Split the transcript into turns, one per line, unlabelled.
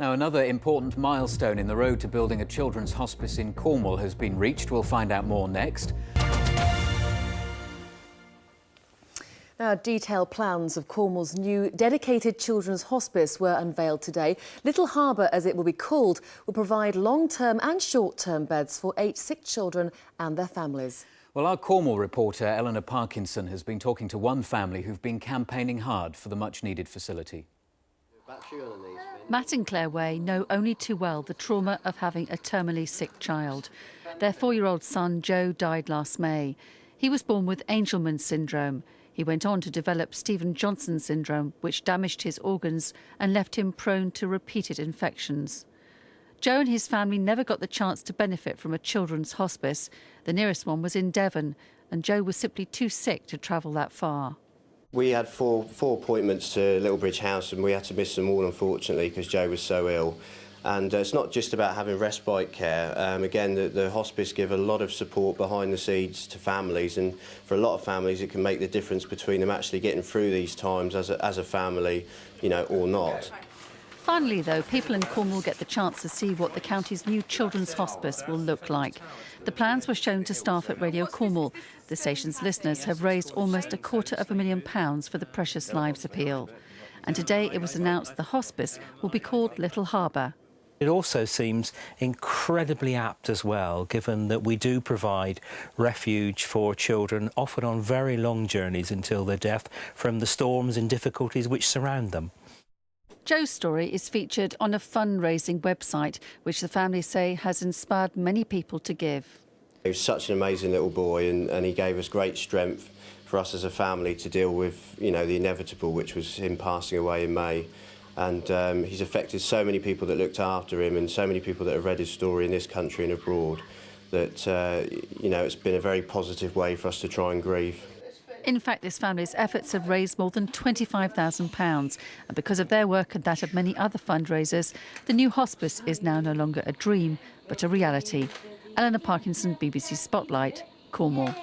Now, another important milestone in the road to building a children's hospice in Cornwall has been reached. We'll find out more next.
Now, detailed plans of Cornwall's new dedicated children's hospice were unveiled today. Little Harbour, as it will be called, will provide long-term and short-term beds for 8 sick children and their families.
Well, our Cornwall reporter, Eleanor Parkinson, has been talking to one family who've been campaigning hard for the much-needed facility.
Matt and Claire Way know only too well the trauma of having a terminally sick child. Their 4-year-old son, Joe, died last May. He was born with Angelman syndrome. He went on to develop Stephen-Johnson syndrome, which damaged his organs and left him prone to repeated infections. Joe and his family never got the chance to benefit from a children's hospice. The nearest one was in Devon, and Joe was simply too sick to travel that far.
We had four appointments to Littlebridge House, and we had to miss them all, unfortunately, because Joe was so ill. And it's not just about having respite care. Again, the hospice give a lot of support behind the scenes to families, and for a lot of families it can make the difference between them actually getting through these times as a family, you know, or not.
Finally, though, people in Cornwall get the chance to see what the county's new children's hospice will look like. The plans were shown to staff at Radio Cornwall. The station's listeners have raised almost £250,000 for the Precious Lives appeal. And today it was announced the hospice will be called Little Harbour.
It also seems incredibly apt as well, given that we do provide refuge for children, often on very long journeys until their death, from the storms and difficulties which surround them.
Joe's story is featured on a fundraising website, which the family say has inspired many people to give.
He was such an amazing little boy, and he gave us great strength for us as a family to deal with, you know, the inevitable, which was him passing away in May. And he's affected so many people that looked after him, and so many people that have read his story in this country and abroad, that, you know, it's been a very positive way for us to try and grieve.
In fact, this family's efforts have raised more than £25,000. And because of their work and that of many other fundraisers, the new hospice is now no longer a dream, but a reality. Eleanor Parkinson, BBC Spotlight, Cornwall.